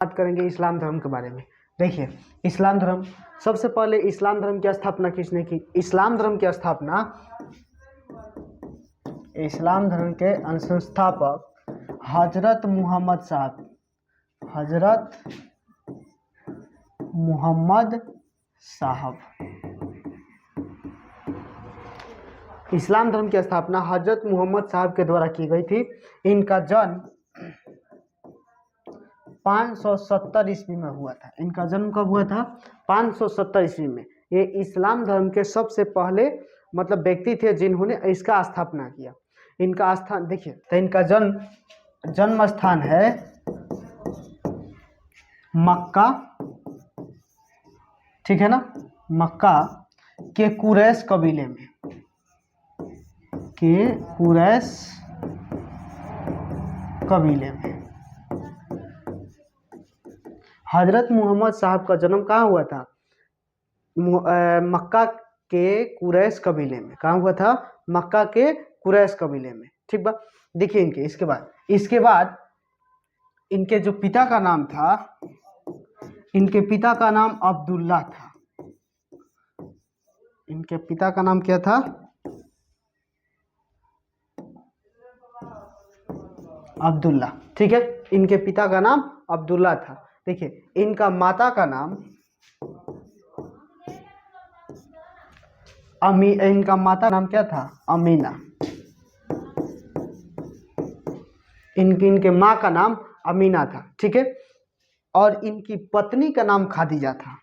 बात करेंगे इस्लाम धर्म के बारे में। देखिए, इस्लाम धर्म, सबसे पहले इस्लाम धर्म की स्थापना किसने की? इस्लाम धर्म की स्थापना, इस्लाम धर्म के संस्थापक हजरत मोहम्मद साहब, हजरत मोहम्मद साहब। इस्लाम धर्म की स्थापना हजरत मोहम्मद साहब के द्वारा की गई थी। इनका जन्म 570 ईस्वी में हुआ था। इनका जन्म कब हुआ था? 570 ईस्वी में। ये इस्लाम धर्म के सबसे पहले मतलब व्यक्ति थे जिन्होंने इसका स्थापना किया। इनका स्थान देखिए, तो इनका जन्म स्थान है मक्का, ठीक है ना, मक्का के कुरैश कबीले में, के कुरैश कबीले में। हजरत मोहम्मद साहब का जन्म कहाँ हुआ था? मक्का के कुरैश कबीले में। कहाँ हुआ था? मक्का के कुरैश कबीले में, ठीक बा। देखिए इनके इसके बाद इनके जो पिता का नाम था, इनके पिता का नाम अब्दुल्ला था। इनके पिता का नाम क्या था? अब्दुल्ला, ठीक है। इनके पिता का नाम अब्दुल्ला था। देखिए, इनका माता का नाम इनका माता का नाम क्या था? अमीना। इनके माँ का नाम अमीना था, ठीक है। और इनकी पत्नी का नाम खादीजा था।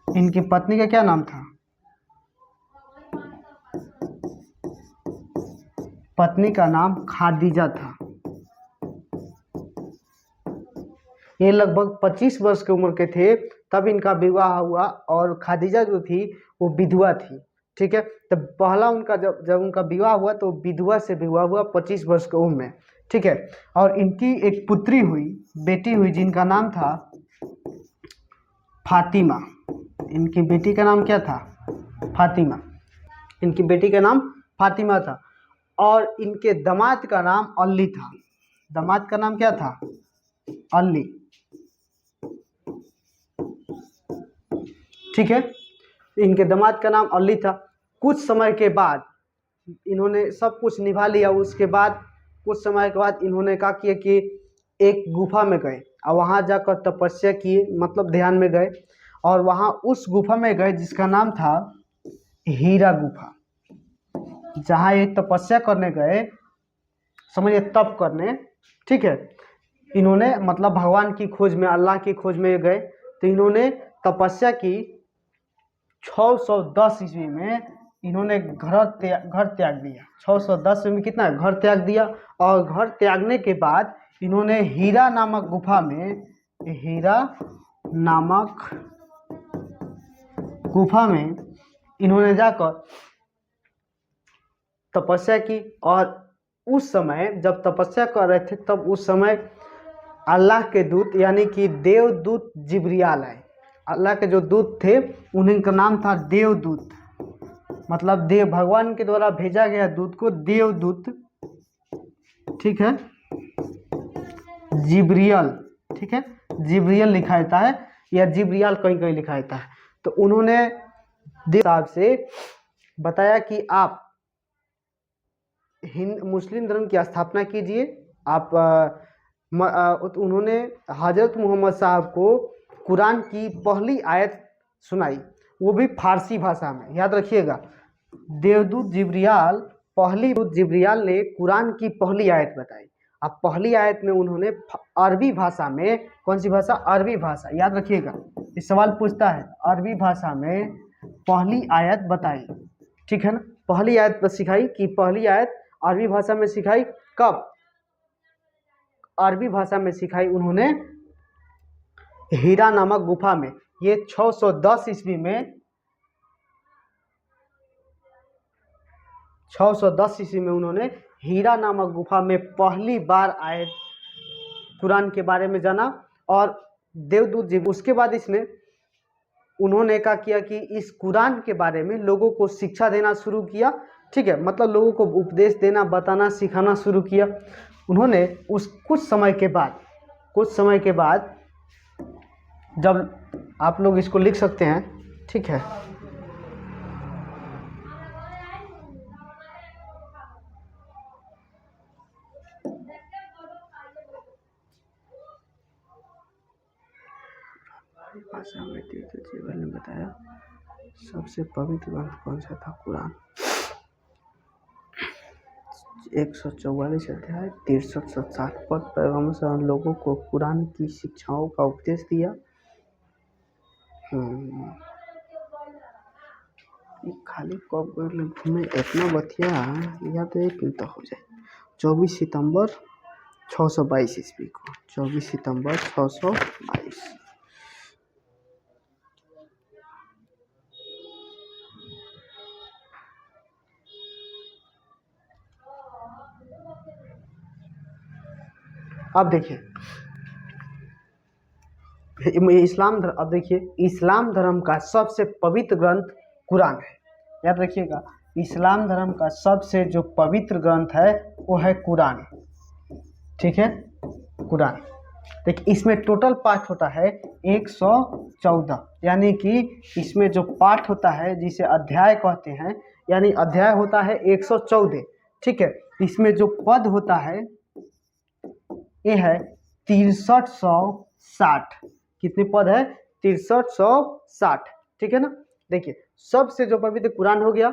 इनकी पत्नी का क्या नाम था? पत्नी का नाम खादीजा था। ये लगभग 25 वर्ष की उम्र के थे तब इनका विवाह हुआ, और खादीजा जो थी वो विधवा थी, ठीक है। तब पहला उनका जब उनका विवाह हुआ तो विधवा से विवाह हुआ 25 वर्ष की उम्र में, ठीक है। और इनकी एक पुत्री हुई, बेटी हुई, जिनका नाम था फातिमा। इनकी बेटी का नाम क्या था? फातिमा। इनकी बेटी का नाम फातिमा था। और इनके दामाद का नाम अली था। दामाद का नाम क्या था? अली, ठीक है। इनके दामाद का नाम अली था। कुछ समय के बाद इन्होंने सब कुछ निभा लिया। उसके बाद कुछ समय के बाद इन्होंने क्या किया कि एक गुफा में गए और वहाँ जाकर तपस्या किए, मतलब ध्यान में गए, और वहाँ उस गुफा में गए जिसका नाम था हीरा गुफा। जहाँ ये तपस्या करने गए, समझिए तप करने, ठीक है। इन्होंने मतलब भगवान की खोज में, अल्लाह की खोज में गए, तो इन्होंने तपस्या की। 610 ईस्वी में इन्होंने घर त्याग दिया। 610 में कितना? घर त्याग दिया। और घर त्यागने के बाद इन्होंने हीरा नामक गुफा में, हीरा नामक गुफा में इन्होंने जाकर तपस्या की। और उस समय जब तपस्या कर रहे थे तब उस समय अल्लाह के दूत यानी कि देवदूत जिब्रियाल आए। अल्लाह के जो दूत थे उन्हीं का नाम था देवदूत, मतलब देव, भगवान के द्वारा भेजा गया दूत को देवदूत, ठीक है, जिब्रियल, ठीक है, जिब्रियल लिखा जाता है या जिब्रियाल कहीं कहीं लिखा जाता है। तो उन्होंने देव साहब से बताया कि आप मुस्लिम धर्म की स्थापना कीजिए। आप तो उन्होंने हजरत मोहम्मद साहब को कुरान की पहली आयत सुनाई, वो भी फारसी भाषा में। याद रखिएगा, देवदूत जिब्रियाल ने कुरान की पहली आयत बताई। अब पहली आयत में उन्होंने अरबी भाषा में, कौन सी भाषा? अरबी भाषा। याद रखिएगा, इस सवाल पूछता है, अरबी भाषा में पहली आयत बताई, ठीक है ना। पहली आयत पर सिखाई कि पहली आयत अरबी भाषा में सिखाई। कब? अरबी भाषा में सिखाई उन्होंने हीरा नामक गुफा में। ये 610 ईस्वी में, 610 ईस्वी में उन्होंने हीरा नामक गुफा में पहली बार आयत कुरान के बारे में जाना। और देवदूत जी, उसके बाद उन्होंने क्या किया कि इस कुरान के बारे में लोगों को शिक्षा देना शुरू किया। ठीक है, मतलब लोगों को उपदेश देना, बताना, सिखाना शुरू किया। उन्होंने उस कुछ समय के बाद जब आप लोग इसको लिख सकते हैं, ठीक है, भाषा में तीर्थजीवन ने बताया सबसे पवित्र ग्रंथ कौन सा था? कुरान। 144 अध्याय 63-67 पद पैगम्बर लोगों को कुरान की शिक्षाओं का उपदेश दिया। खाली कब घूमे इतना बतिया या तो 1 मिनट हो जाए। 24 सितंबर 622 ईस्वी को, 24 सितंबर 622। अब देखिए अब देखिए इस्लाम धर्म का सबसे पवित्र ग्रंथ कुरान है। याद रखिएगा, इस्लाम धर्म का सबसे जो पवित्र ग्रंथ है वो है कुरान। ठीक है, कुरान। देखिए इसमें टोटल पाठ होता है 114, यानी कि इसमें जो पाठ होता है जिसे अध्याय कहते हैं, यानी अध्याय होता है 114। ठीक है, इसमें जो पद होता है ये है 6360। कितने पद है? 6360। ठीक है ना। देखिए सबसे जो पवित्र कुरान हो गया।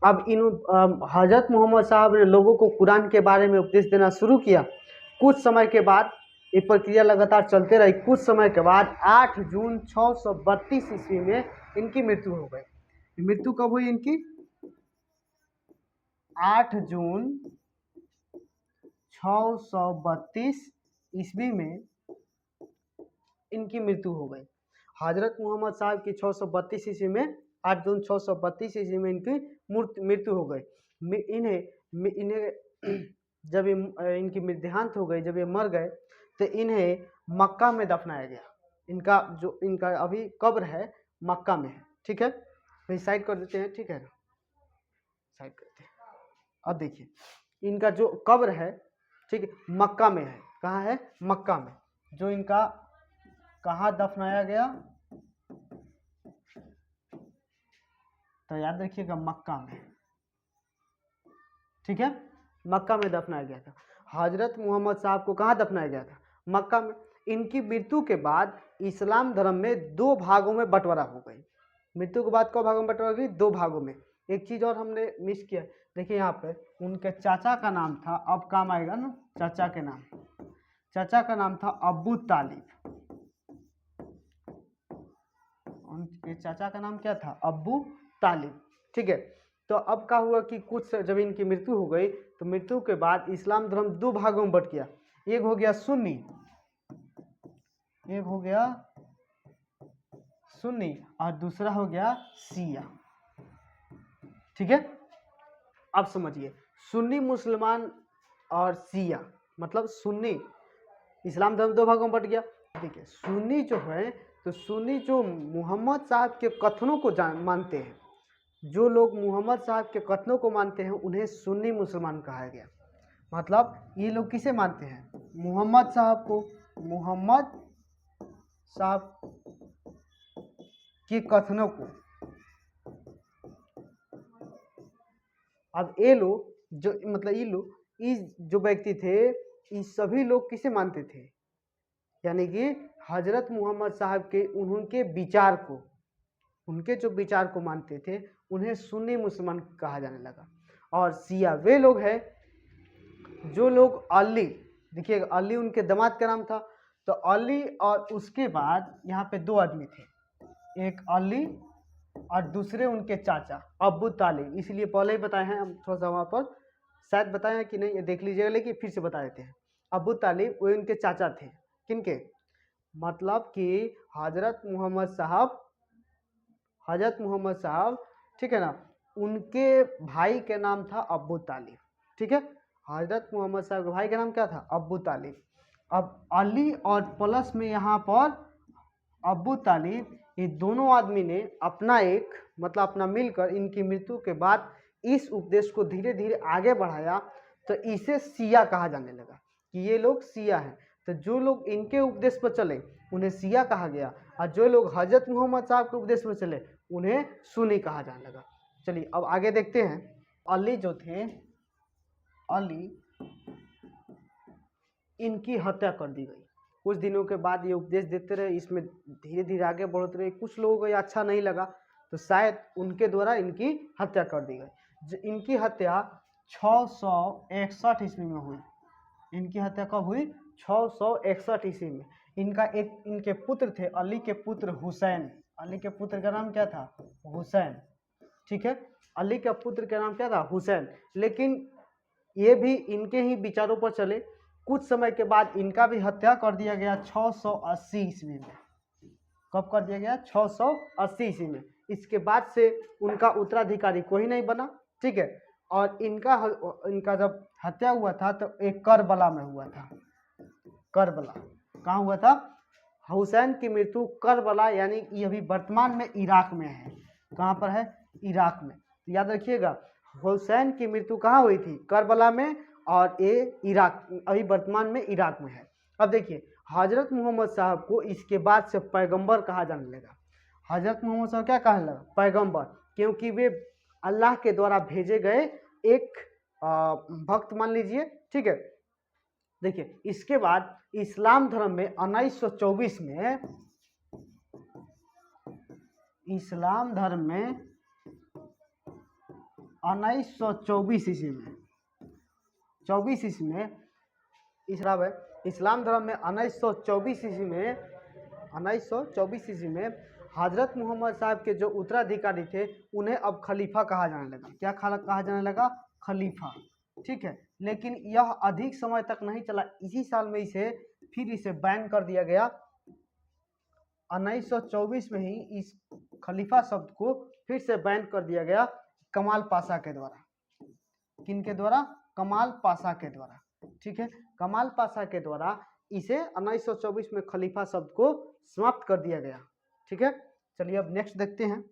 अब इन हजरत मोहम्मद साहब ने लोगों को कुरान के बारे में उपदेश देना शुरू किया। कुछ समय के बाद ये प्रक्रिया लगातार चलते रही। कुछ समय के बाद 8 जून 632 ईस्वी में इनकी मृत्यु हो गई। मृत्यु कब हुई इनकी? 8 जून 632 ईस्वी में इनकी मृत्यु हो गई। हजरत मोहम्मद साहब की 632 ईस्वी में 8 जून 632 ईस्वी में इनकी मृत्यु हो गई। इन्हें जब इनकी देहांत हो गई, जब ये मर गए तो इन्हें मक्का में दफनाया गया। इनका अभी कब्र है मक्का में है। ठीक है, तो साइड कर देते हैं। ठीक है, साइड करते हैं। अब देखिए इनका जो कब्र है, ठीक है, मक्का में है। कहाँ है? मक्का में। जो इनका कहाँ दफनाया गया तो याद रखिएगा मक्का में। ठीक है, मक्का में दफनाया गया था। हजरत मोहम्मद साहब को कहाँ दफनाया गया था? मक्का में। इनकी मृत्यु के बाद इस्लाम धर्म में 2 भागों में बंटवारा हो गई। मृत्यु के बाद कौ भागों में बंटवारा हुई? 2 भागों में। एक चीज और हमने मिस किया, देखिए यहाँ पे उनके चाचा का नाम था, अब काम आएगा ना, चाचा के नाम। चाचा का नाम था अबू तालिब। उनके चाचा का नाम क्या था? अबू तालिब। ठीक है, तो अब क्या हुआ कि कुछ जब इनकी मृत्यु हो गई तो मृत्यु के बाद इस्लाम धर्म 2 भागों में बट गया। एक हो गया सुन्नी, एक हो गया सुन्नी और दूसरा हो गया शिया। ठीक है, अब समझिए सुन्नी मुसलमान और शिया, मतलब सुन्नी इस्लाम धर्म 2 भागों में बट गया। ठीक है, सुन्नी जो है तो सुन्नी जो मोहम्मद साहब के कथनों को मानते हैं, जो लोग मोहम्मद साहब के कथनों को मानते हैं उन्हें सुन्नी मुसलमान कहा गया। मतलब ये लोग किसे मानते हैं? मोहम्मद साहब को, मोहम्मद साहब के कथनों को। अब ये लोग जो मतलब ये जो व्यक्ति थे, ये सभी लोग किसे मानते थे? यानी कि हजरत मोहम्मद साहब के उनके विचार को, उनके जो विचार को मानते थे उन्हें सुन्नी मुसलमान कहा जाने लगा। और शिया वे लोग हैं जो लोग अली, देखिए अली उनके दामाद का नाम था, तो अली और उसके बाद यहाँ पे 2 आदमी थे, एक अली और दूसरे उनके चाचा अबू तालिब। इसलिए पहले ही बताए हैं, हम थोड़ा सा वहाँ पर शायद बताए हैं कि नहीं ये देख लीजिएगा, लेकिन फिर से बता देते हैं। अबू तालिब वो उनके चाचा थे। किनके? मतलब कि हजरत मोहम्मद साहब, ठीक है ना, उनके भाई के नाम था अबू तालिब। ठीक है, हजरत मोहम्मद साहब के भाई का नाम क्या था? अबू तालिब। अब अली और प्लस में यहाँ पर अबू तालिब, ये दोनों आदमी ने अपना एक मतलब अपना मिलकर इनकी मृत्यु के बाद इस उपदेश को धीरे धीरे आगे बढ़ाया तो इसे शिया कहा जाने लगा कि ये लोग शिया हैं। तो जो लोग इनके उपदेश पर चले उन्हें शिया कहा गया, और जो लोग हजरत मोहम्मद साहब के उपदेश पर चले उन्हें सुन्नी कहा जाने लगा। चलिए अब आगे देखते हैं। अली जो थे, अली, इनकी हत्या कर दी गई। कुछ दिनों के बाद ये उपदेश देते रहे, इसमें धीरे धीरे आगे बढ़ते रहे। कुछ लोगों को ये अच्छा नहीं लगा तो शायद उनके द्वारा इनकी हत्या कर दी गई। इनकी हत्या 661 ईस्वी में हुई। इनकी हत्या कब हुई? 661 ईस्वी में। इनके पुत्र थे, अली के पुत्र हुसैन। अली के पुत्र का नाम क्या था? हुसैन। ठीक है, अली के पुत्र का नाम क्या था? हुसैन। लेकिन ये भी इनके ही विचारों पर चले। कुछ समय के बाद इनका भी हत्या कर दिया गया 680 ईस्वी में। कब कर दिया गया? 680 ईस्वी में। इसके बाद से उनका उत्तराधिकारी कोई नहीं बना। ठीक है, और इनका जब हत्या हुआ था तो एक करबला में हुआ था। करबला कहाँ हुआ था? हुसैन की मृत्यु करबला, यानी ये अभी वर्तमान में इराक में है। कहाँ पर है? इराक में। तो याद रखिएगा, हुसैन की मृत्यु कहाँ हुई थी? करबला में, और ये इराक, अभी वर्तमान में इराक में है। अब देखिए, हजरत मोहम्मद साहब को इसके बाद से पैगंबर कहा जाने लगा। हजरत मोहम्मद साहब क्या कहने लगा? पैगंबर, क्योंकि वे अल्लाह के द्वारा भेजे गए एक भक्त मान लीजिए। ठीक है, देखिए इसके बाद इस्लाम धर्म में 1924 में, इस्लाम धर्म में 1924 ईस्वी में, 24 ईस्वी में इस्लाम धर्म में 1924 ईस्वी में, 1924 ईस्वी में हजरत मोहम्मद साहब के जो उत्तराधिकारी थे उन्हें अब खलीफा कहा जाने लगा। क्या कहा जाने लगा? खलीफा। ठीक है, लेकिन यह अधिक समय तक नहीं चला। इसी साल में इसे बैन कर दिया गया। 1924 में ही इस खलीफा शब्द को फिर से बैन कर दिया गया कमाल पाशा के द्वारा। किनके द्वारा? कमाल पाशा के द्वारा। ठीक है, कमाल पाशा के द्वारा इसे 1924 में खलीफा शब्द को समाप्त कर दिया गया। ठीक है, चलिए अब नेक्स्ट देखते हैं।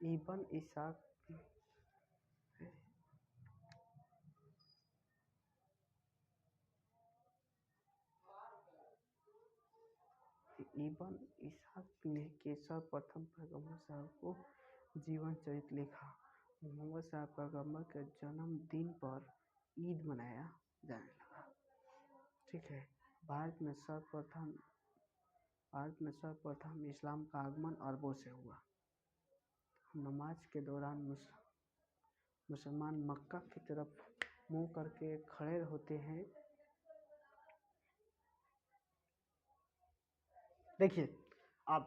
इब्न इसाक, इब्न इसाक ने के सर्वप्रथम पैगंबर साहब को जीवन चरित्र लिखा। मोहम्मद साहब पैगंबर के जन्मदिन पर ईद मनाया जाने लगा। ठीक है, भारत में सर्वप्रथम इस्लाम का आगमन अरबों से हुआ। नमाज के दौरान मुसलमान मक्का की तरफ मुंह करके खड़े होते हैं। देखिए अब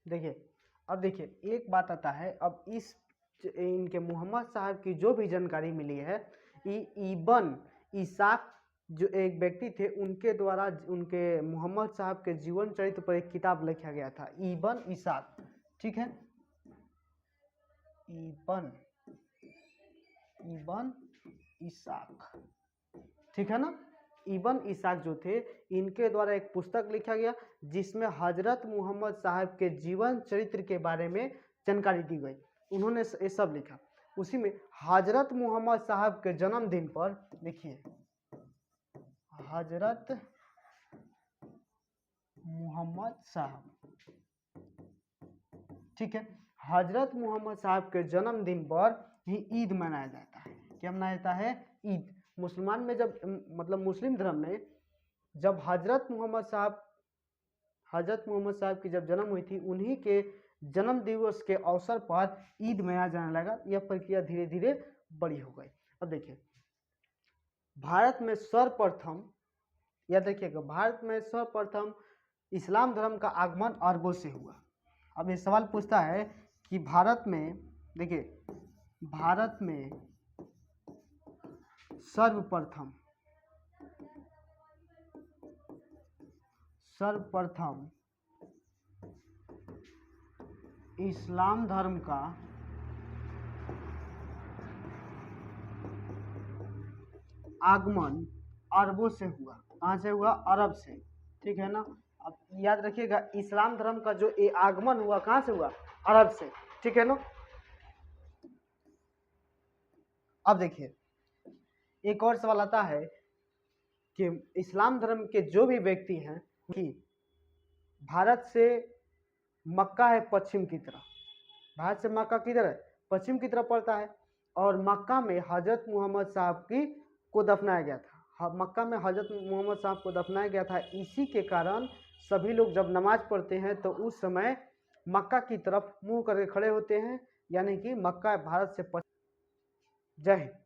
देखिए एक बात आता है। अब इनके मोहम्मद साहब की जो भी जानकारी मिली है, इब्न इसाक जो एक व्यक्ति थे उनके द्वारा उनके मोहम्मद साहब के जीवन चरित्र पर एक किताब लिखा गया था, इब्न इसाक। ठीक है, इब्न इसाक। ठीक है ना, इब्न इसाक जो थे इनके द्वारा एक पुस्तक लिखा गया जिसमें हजरत मोहम्मद साहब के जीवन चरित्र के बारे में जानकारी दी गई। उन्होंने ये सब लिखा। उसी में हजरत मोहम्मद साहब के जन्मदिन पर देखिए, हजरत मोहम्मद साहब, ठीक है, हजरत मोहम्मद साहब के जन्मदिन पर ही ईद मनाया जाता है। क्या मनाया जाता है? ईद। मुसलमान में जब मुस्लिम धर्म में जब हजरत मोहम्मद साहब की जब जन्म हुई थी, उन्हीं के जन्म दिवस के अवसर पर ईद मनाया जाने लगा। यह प्रक्रिया धीरे धीरे बड़ी हो गई। अब देखिए, भारत में सर्वप्रथम, याद रखिएगा, भारत में सर्वप्रथम इस्लाम धर्म का आगमन अरबों से हुआ। अब ये सवाल पूछता है कि भारत में देखिए, भारत में सर्वप्रथम इस्लाम धर्म का आगमन अरबों से हुआ। कहाँ से हुआ? अरब से। ठीक है ना। अब याद रखिएगा, इस्लाम धर्म का जो ये आगमन हुआ कहाँ से हुआ? अरब से। ठीक है ना। अब देखिए, एक और सवाल आता है कि इस्लाम धर्म के जो भी व्यक्ति हैं कि भारत से मक्का है पश्चिम की तरफ, भारत से मक्का किधर है? पश्चिम की तरफ पड़ता है। और मक्का में हजरत मोहम्मद साहब की को दफनाया गया था। मक्का में हजरत मोहम्मद साहब को दफनाया गया था। इसी के कारण सभी लोग जब नमाज पढ़ते हैं तो उस समय मक्का की तरफ मुंह करके खड़े होते हैं, यानी कि मक्का भारत से पश्चिम। जय हिंद।